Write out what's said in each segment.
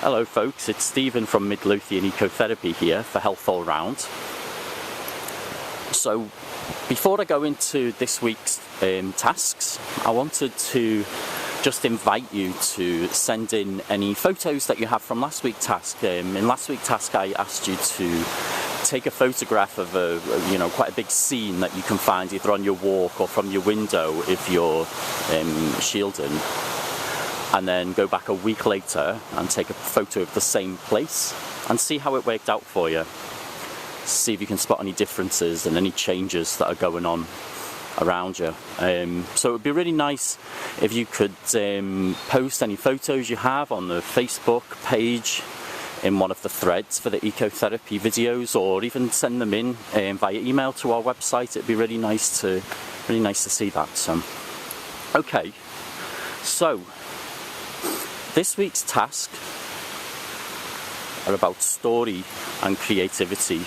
Hello folks, it's Stephen from Midlothian Ecotherapy here for Health All Round. So before I go into this week's tasks, I wanted to just invite you to send in any photos that you have from last week's task. In last week's task I asked you to take a photograph of quite a big scene that you can find either on your walk or from your window if you're shielding, and then go back a week later and take a photo of the same place and see how it worked out for you. See if you can spot any differences and any changes that are going on around you. So it would be really nice if you could post any photos you have on the Facebook page in one of the threads for the ecotherapy videos, or even send them in via email to our website. It'd be really nice to see that. Okay, so this week's task are about story and creativity.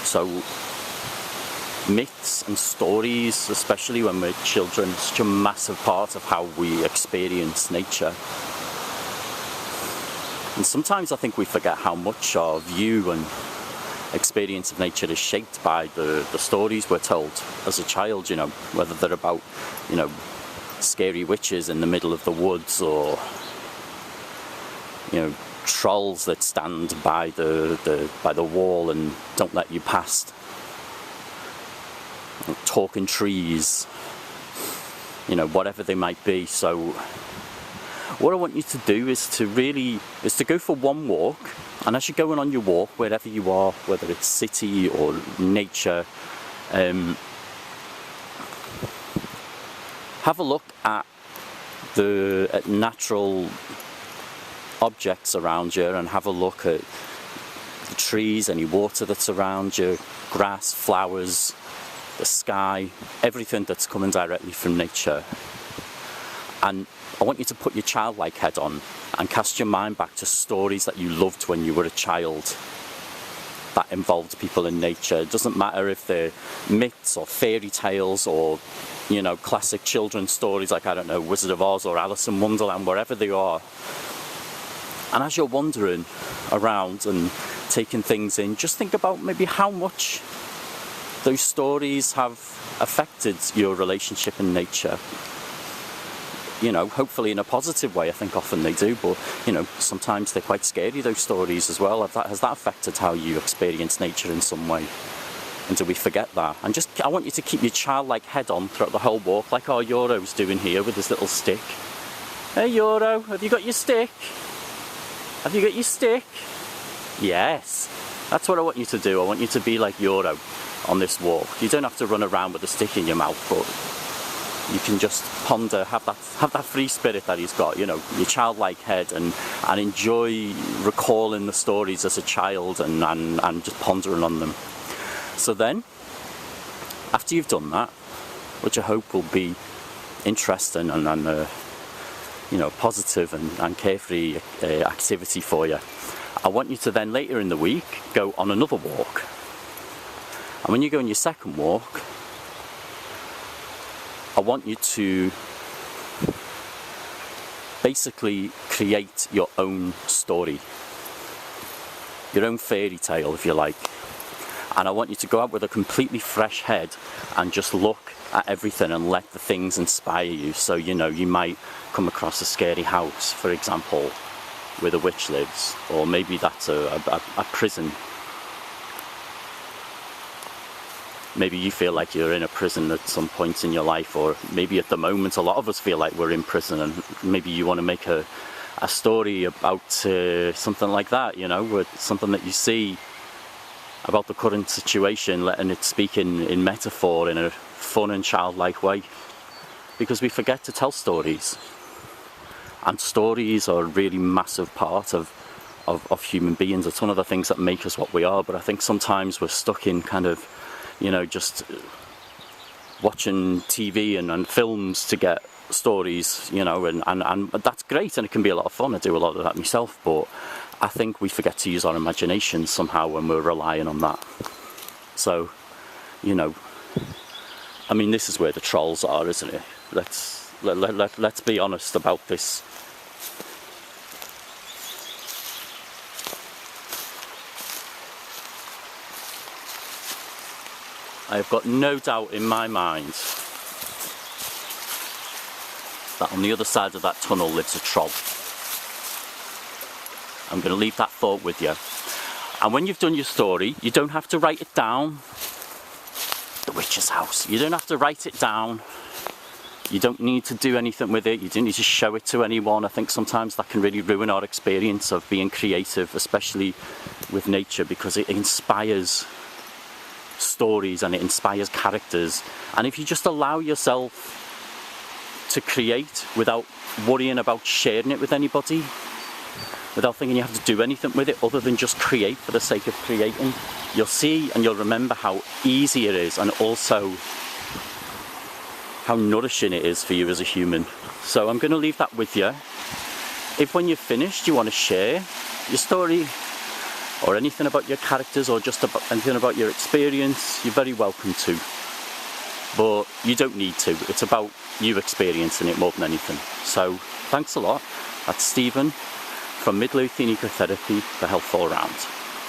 So myths and stories, especially when we're children, are such a massive part of how we experience nature. And sometimes I think we forget how much our view and experience of nature is shaped by the stories we're told as a child, whether they're about, scary witches in the middle of the woods, or trolls that stand by the wall and don't let you past, talking trees, whatever they might be. So what I want you to do is to go for one walk, and as you're going on your walk, wherever you are, whether it's city or nature, have a look at the natural objects around you, and have a look at the trees, any water that's around you, grass, flowers, the sky, everything that's coming directly from nature. And I want you to put your childlike head on and cast your mind back to stories that you loved when you were a child that involved people in nature. It doesn't matter if they're myths or fairy tales or classic children's stories like, Wizard of Oz or Alice in Wonderland, wherever they are. And as you're wandering around and taking things in, just think about maybe how much those stories have affected your relationship in nature. Hopefully in a positive way. I think often they do, but sometimes they're quite scary, those stories as well. Has that affected how you experience nature in some way? And do we forget that? And I want you to keep your childlike head on throughout the whole walk, like our Euro's doing here with his little stick. Hey Euro, have you got your stick? Have you got your stick? Yes. That's what I want you to do. I want you to be like Euro on this walk. You don't have to run around with a stick in your mouth, but you can just ponder, have that free spirit that he's got, your childlike head, and enjoy recalling the stories as a child and just pondering on them. So then, after you've done that, which I hope will be interesting and positive and carefree activity for you, I want you to then later in the week go on another walk. And when you go on your second walk, I want you to basically create your own story, your own fairy tale, if you like. And I want you to go out with a completely fresh head and just look at everything and let the things inspire you. So, you might come across a scary house, for example, where the witch lives, or maybe that's a prison. Maybe you feel like you're in a prison at some point in your life, or maybe at the moment a lot of us feel like we're in prison, and maybe you want to make a story about something like that, with something that you see about the current situation, letting it speak in metaphor in a fun and childlike way, because we forget to tell stories, and stories are a really massive part of human beings. It's one of the things that make us what we are, but I think sometimes we're stuck in kind of just watching TV and films to get stories, and that's great, and it can be a lot of fun. I do a lot of that myself, but I think we forget to use our imagination somehow when we're relying on that. So, this is where the trolls are, isn't it? Let's be honest about this. I have got no doubt in my mind that on the other side of that tunnel lives a troll. I'm going to leave that thought with you. And when you've done your story, you don't have to write it down. The witch's house. You don't have to write it down. You don't need to do anything with it. You don't need to show it to anyone. I think sometimes that can really ruin our experience of being creative, especially with nature, because it inspires stories and it inspires characters. And if you just allow yourself to create without worrying about sharing it with anybody, without thinking you have to do anything with it other than just create for the sake of creating, you'll see and you'll remember how easy it is, and also how nourishing it is for you as a human. So I'm going to leave that with you. If when you're finished you want to share your story or anything about your characters or just about anything about your experience, you're very welcome to. But you don't need to. It's about you experiencing it more than anything. So thanks a lot. That's Stephen from Midlothian Ecotherapy for Health All Round.